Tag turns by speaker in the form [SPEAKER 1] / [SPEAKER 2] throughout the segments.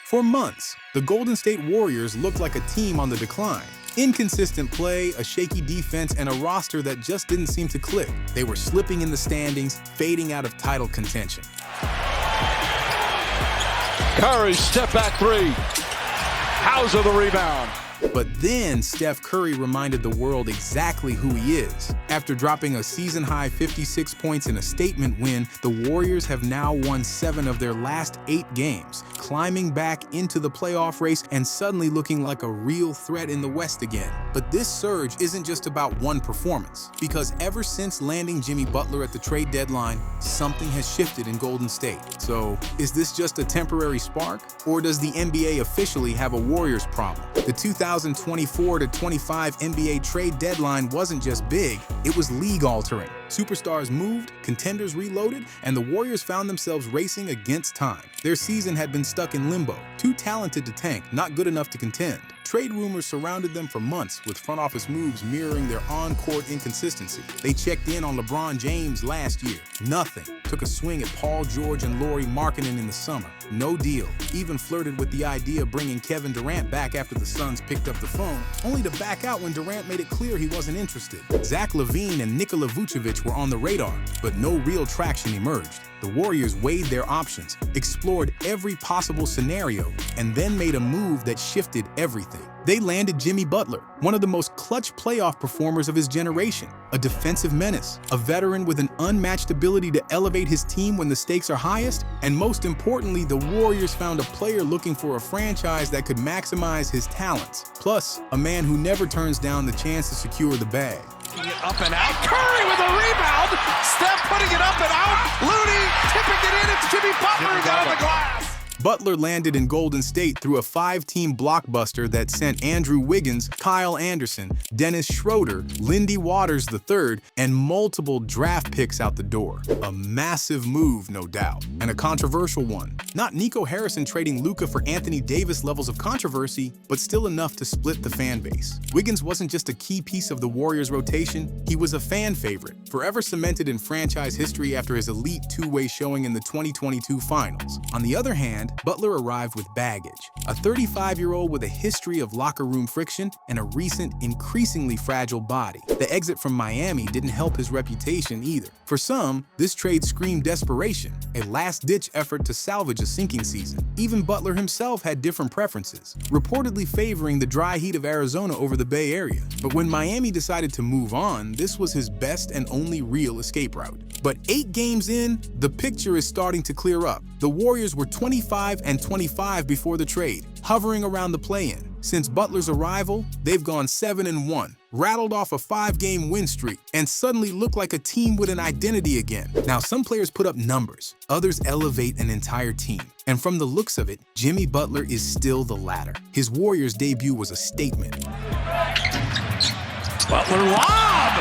[SPEAKER 1] For months, the Golden State Warriors looked like a team on the decline. Inconsistent play, a shaky defense, and a roster that just didn't seem to click. They were slipping in the standings, fading out of title contention.
[SPEAKER 2] Curry, step back three. Hauser the rebound.
[SPEAKER 1] But then Steph Curry reminded the world exactly who he is. After dropping a season-high 56 points in a statement win, the Warriors have now won 7 of their last 8 games, climbing back into the playoff race and suddenly looking like a real threat in the West again. But this surge isn't just about one performance, because ever since landing Jimmy Butler at the trade deadline, something has shifted in Golden State. So, is this just a temporary spark, or does the NBA officially have a Warriors problem? The 2024-25 NBA trade deadline wasn't just big, it was league-altering. Superstars moved, contenders reloaded, and the Warriors found themselves racing against time. Their season had been stuck in limbo, too talented to tank, not good enough to contend. Trade rumors surrounded them for months, with front office moves mirroring their on-court inconsistency. They checked in on LeBron James last year. Nothing. Took a swing at Paul George and Lauri Markkanen in the summer. No deal. Even flirted with the idea of bringing Kevin Durant back after the Suns picked up the phone, only to back out when Durant made it clear he wasn't interested. Zach LaVine and Nikola Vucevic were on the radar, but no real traction emerged. The Warriors weighed their options, explored every possible scenario, and then made a move that shifted everything. They landed Jimmy Butler, one of the most clutch playoff performers of his generation, a defensive menace, a veteran with an unmatched ability to elevate his team when the stakes are highest, and most importantly, the Warriors found a player looking for a franchise that could maximize his talents, plus a man who never turns down the chance to secure the bag.
[SPEAKER 2] Up and out. Curry with a rebound. Steph putting it up and out. Looney tipping it in. It's Jimmy Butler down the glass.
[SPEAKER 1] Butler landed in Golden State through a 5-team blockbuster that sent Andrew Wiggins, Kyle Anderson, Dennis Schroeder, Lindy Waters III, and multiple draft picks out the door. A massive move, no doubt, and a controversial one. Not Nico Harrison trading Luka for Anthony Davis levels of controversy, but still enough to split the fan base. Wiggins wasn't just a key piece of the Warriors' rotation, he was a fan favorite, forever cemented in franchise history after his elite two-way showing in the 2022 finals. On the other hand, Butler arrived with baggage, a 35-year-old with a history of locker room friction and a recent, increasingly fragile body. The exit from Miami didn't help his reputation either. For some, this trade screamed desperation, a last-ditch effort to salvage a sinking season. Even Butler himself had different preferences, reportedly favoring the dry heat of Arizona over the Bay Area. But when Miami decided to move on, this was his best and only real escape route. But 8 games in, the picture is starting to clear up. The Warriors were 25-25 before the trade, hovering around the play-in. Since Butler's arrival, they've gone 7-1, rattled off a 5-game win streak, and suddenly look like a team with an identity again. Now, some players put up numbers, others elevate an entire team. And from the looks of it, Jimmy Butler is still the latter. His Warriors debut was a statement.
[SPEAKER 2] Butler lob!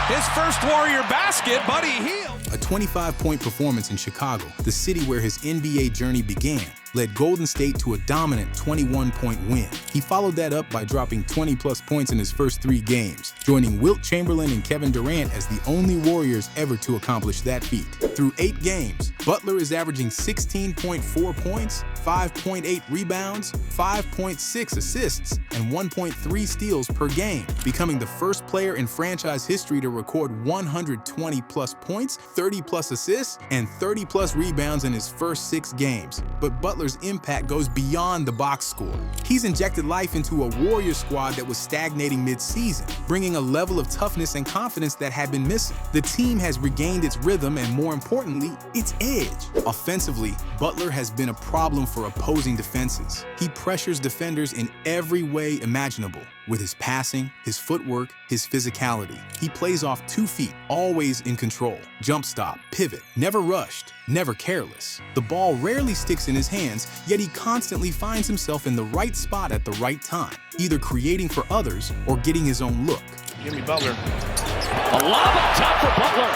[SPEAKER 2] His first Warrior basket, Buddy Hield.
[SPEAKER 1] A 25-point performance in Chicago, the city where his NBA journey began, led Golden State to a dominant 21-point win. He followed that up by dropping 20-plus points in his first 3 games, joining Wilt Chamberlain and Kevin Durant as the only Warriors ever to accomplish that feat. Through 8 games, Butler is averaging 16.4 points, 5.8 rebounds, 5.6 assists, and 1.3 steals per game, becoming the first player in franchise history to record 120-plus points, 30-plus assists, and 30-plus rebounds in his first 6 games. But Butler's impact goes beyond the box score. He's injected life into a Warriors squad that was stagnating mid-season, bringing a level of toughness and confidence that had been missing. The team has regained its rhythm and, more importantly, its edge. Offensively, Butler has been a problem for opposing defenses. He pressures defenders in every way imaginable, with his passing, his footwork, his physicality. He plays off 2 feet, always in control. Jump stop, pivot, never rushed, never careless. The ball rarely sticks in his hands, yet he constantly finds himself in the right spot at the right time, either creating for others or getting his own look.
[SPEAKER 2] Jimmy Butler. A lob up top for Butler.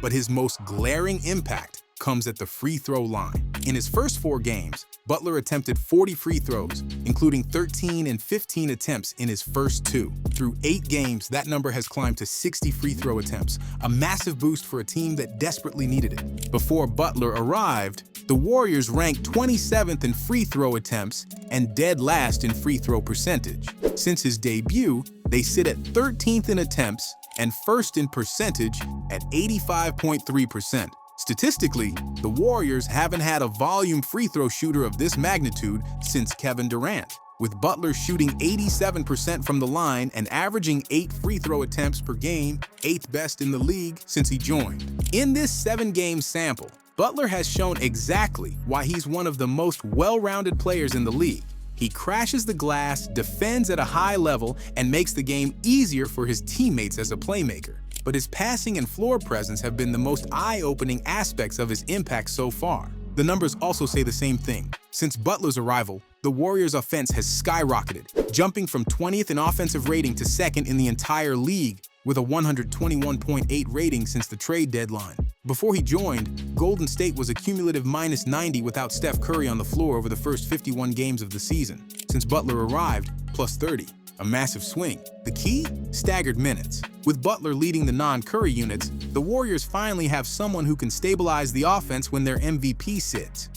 [SPEAKER 1] But his most glaring impact comes at the free throw line. In his first 4 games, Butler attempted 40 free throws, including 13 and 15 attempts in his first 2. Through 8 games, that number has climbed to 60 free throw attempts, a massive boost for a team that desperately needed it. Before Butler arrived, The Warriors rank 27th in free throw attempts and dead last in free throw percentage. Since his debut, they sit at 13th in attempts and first in percentage at 85.3%. Statistically, the Warriors haven't had a volume free throw shooter of this magnitude since Kevin Durant, with Butler shooting 87% from the line and averaging 8 free throw attempts per game, 8th best in the league since he joined. In this 7-game sample, Butler has shown exactly why he's one of the most well-rounded players in the league. He crashes the glass, defends at a high level, and makes the game easier for his teammates as a playmaker. But his passing and floor presence have been the most eye-opening aspects of his impact so far. The numbers also say the same thing. Since Butler's arrival, the Warriors' offense has skyrocketed, jumping from 20th in offensive rating to 2nd in the entire league, with a 121.8 rating since the trade deadline. Before he joined, Golden State was a cumulative -90 without Steph Curry on the floor over the first 51 games of the season. Since Butler arrived, +30. A massive swing. The key? Staggered minutes. With Butler leading the non-Curry units, the Warriors finally have someone who can stabilize the offense when their MVP sits.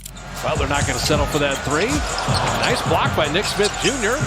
[SPEAKER 2] Butler not going to settle for that three. Nice block by Nick Smith Jr.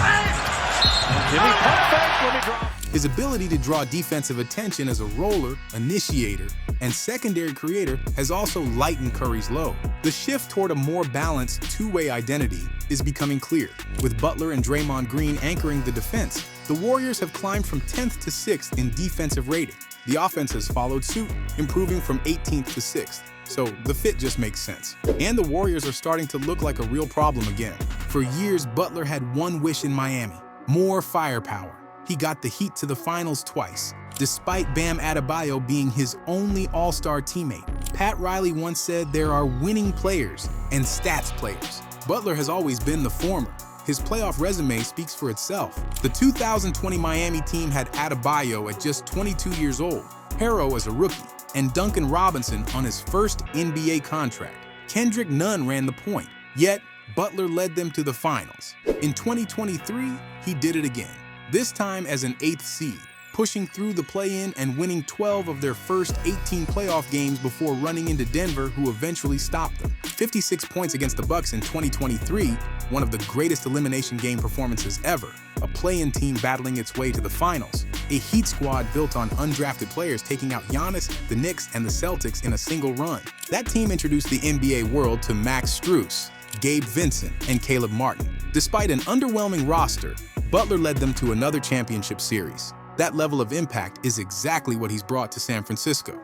[SPEAKER 2] Jimmy perfect. Let me draw.
[SPEAKER 1] His ability to draw defensive attention as a roller, initiator, and secondary creator has also lightened Curry's load. The shift toward a more balanced two-way identity is becoming clear. With Butler and Draymond Green anchoring the defense, the Warriors have climbed from 10th to 6th in defensive rating. The offense has followed suit, improving from 18th to 6th. So the fit just makes sense. And the Warriors are starting to look like a real problem again. For years, Butler had one wish in Miami: more firepower. He got the Heat to the finals twice, despite Bam Adebayo being his only all-star teammate. Pat Riley once said there are winning players and stats players. Butler has always been the former. His playoff resume speaks for itself. The 2020 Miami team had Adebayo at just 22 years old, Harrow as a rookie, and Duncan Robinson on his first NBA contract. Kendrick Nunn ran the point, yet Butler led them to the finals. In 2023, he did it again. This time as an 8th seed, pushing through the play-in and winning 12 of their first 18 playoff games before running into Denver, who eventually stopped them. 56 points against the Bucks in 2023, one of the greatest elimination game performances ever. A play-in team battling its way to the finals. A Heat squad built on undrafted players taking out Giannis, the Knicks, and the Celtics in a single run. That team introduced the NBA world to Max Strus, Gabe Vincent, and Caleb Martin. Despite an underwhelming roster, Butler led them to another championship series. That level of impact is exactly what he's brought to San Francisco.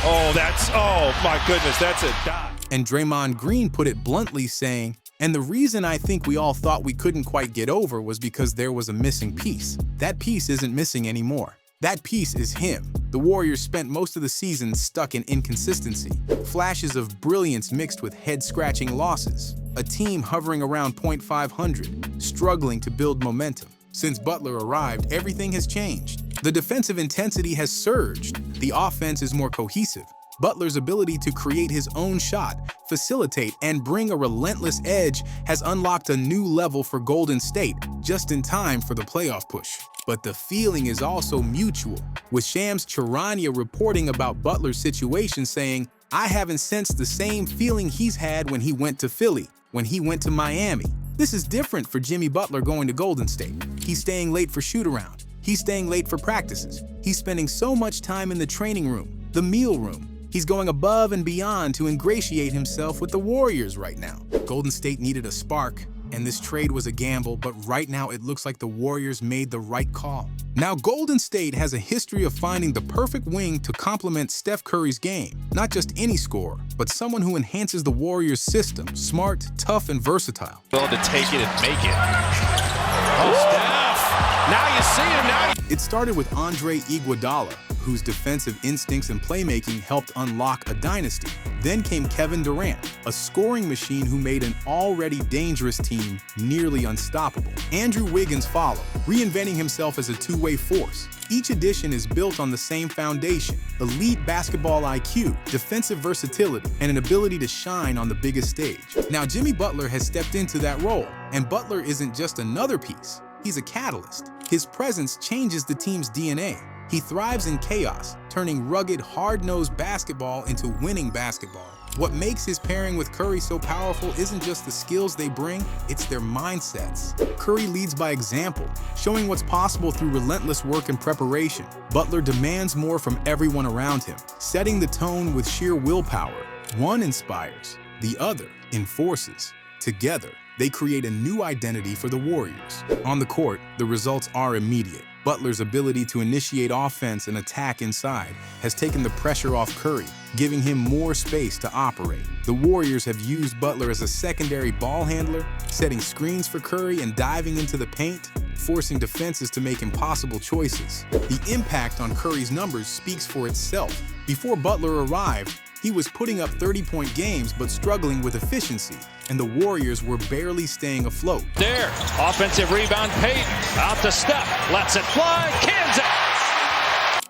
[SPEAKER 2] Oh my goodness, that's a dot.
[SPEAKER 1] And Draymond Green put it bluntly, saying, "And the reason I think we all thought we couldn't quite get over was because there was a missing piece. That piece isn't missing anymore. That piece is him." The Warriors spent most of the season stuck in inconsistency, flashes of brilliance mixed with head-scratching losses, a team hovering around .500, struggling to build momentum. Since Butler arrived, everything has changed. The defensive intensity has surged. The offense is more cohesive. Butler's ability to create his own shot, facilitate, and bring a relentless edge has unlocked a new level for Golden State, just in time for the playoff push. But the feeling is also mutual, with Shams Charania reporting about Butler's situation saying, "I haven't sensed the same feeling he's had when he went to Philly, when he went to Miami." This is different for Jimmy Butler going to Golden State. He's staying late for shoot-around. He's staying late for practices. He's spending so much time in the training room, the meal room. He's going above and beyond to ingratiate himself with the Warriors right now. Golden State needed a spark, and this trade was a gamble, but right now it looks like the Warriors made the right call. Now, Golden State has a history of finding the perfect wing to complement Steph Curry's game. Not just any scorer, but someone who enhances the Warriors' system, smart, tough, and versatile.
[SPEAKER 2] Willing to take it and make it. Oh, Steph! Now you see him, now
[SPEAKER 1] It started with Andre Iguodala, whose defensive instincts and playmaking helped unlock a dynasty. Then came Kevin Durant, a scoring machine who made an already dangerous team nearly unstoppable. Andrew Wiggins followed, reinventing himself as a two-way force. Each addition is built on the same foundation: elite basketball IQ, defensive versatility, and an ability to shine on the biggest stage. Now, Jimmy Butler has stepped into that role, and Butler isn't just another piece. He's a catalyst. His presence changes the team's DNA. He thrives in chaos, turning rugged, hard-nosed basketball into winning basketball. What makes his pairing with Curry so powerful isn't just the skills they bring, it's their mindsets. Curry leads by example, showing what's possible through relentless work and preparation. Butler demands more from everyone around him, setting the tone with sheer willpower. One inspires, the other enforces. Together, they create a new identity for the Warriors. On the court, the results are immediate. Butler's ability to initiate offense and attack inside has taken the pressure off Curry, giving him more space to operate. The Warriors have used Butler as a secondary ball handler, setting screens for Curry and diving into the paint, forcing defenses to make impossible choices. The impact on Curry's numbers speaks for itself. Before Butler arrived, he was putting up 30-point games but struggling with efficiency, and the Warriors were barely staying afloat.
[SPEAKER 3] There, offensive rebound, Payton, out to Steph, lets it fly, cans it!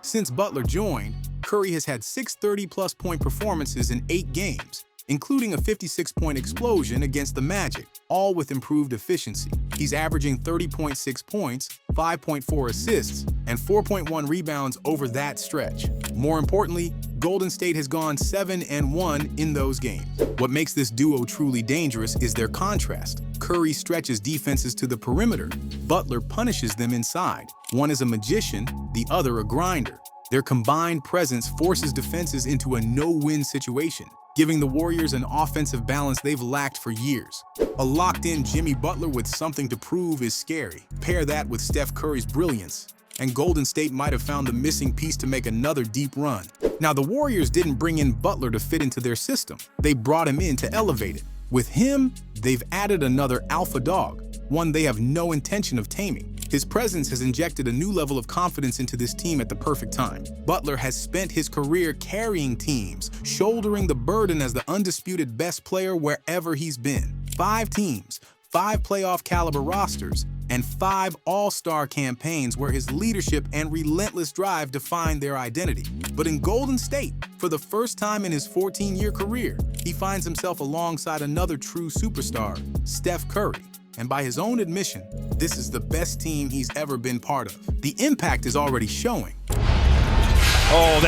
[SPEAKER 1] Since Butler joined, Curry has had 6 30-plus point performances in 8 games, including a 56-point explosion against the Magic, all with improved efficiency. He's averaging 30.6 points, 5.4 assists, and 4.1 rebounds over that stretch. More importantly, Golden State has gone 7-1 in those games. What makes this duo truly dangerous is their contrast. Curry stretches defenses to the perimeter. Butler punishes them inside. One is a magician, the other a grinder. Their combined presence forces defenses into a no-win situation, giving the Warriors an offensive balance they've lacked for years. A locked-in Jimmy Butler with something to prove is scary. Pair that with Steph Curry's brilliance, and Golden State might have found the missing piece to make another deep run. Now, the Warriors didn't bring in Butler to fit into their system. They brought him in to elevate it. With him, they've added another alpha dog, one they have no intention of taming. His presence has injected a new level of confidence into this team at the perfect time. Butler has spent his career carrying teams, shouldering the burden as the undisputed best player wherever he's been. 5 teams, 5 playoff caliber rosters, and 5 all-star campaigns where his leadership and relentless drive defined their identity. But in Golden State, for the first time in his 14-year career, he finds himself alongside another true superstar, Steph Curry. And by his own admission, this is the best team he's ever been part of. The impact is already showing.
[SPEAKER 2] Oh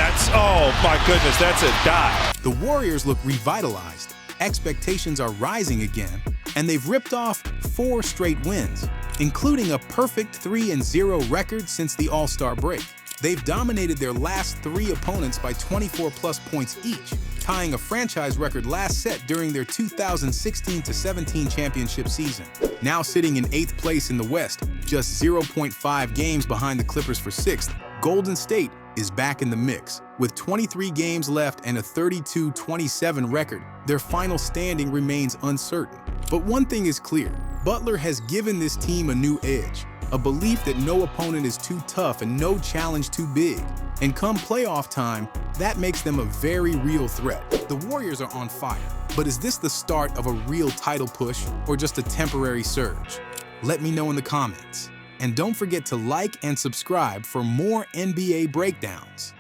[SPEAKER 2] my goodness, that's a dot.
[SPEAKER 1] The Warriors look revitalized. Expectations are rising again, and they've ripped off 4 straight wins, including a perfect 3-0 record since the All-Star break. They've dominated their last 3 opponents by 24-plus points each, tying a franchise record last set during their 2016-17 championship season. Now sitting in 8th place in the West, just 0.5 games behind the Clippers for 6th, Golden State is back in the mix. With 23 games left and a 32-27 record, their final standing remains uncertain. But one thing is clear, Butler has given this team a new edge, a belief that no opponent is too tough and no challenge too big. And come playoff time, that makes them a very real threat. The Warriors are on fire, but is this the start of a real title push or just a temporary surge? Let me know in the comments. And don't forget to like and subscribe for more NBA breakdowns.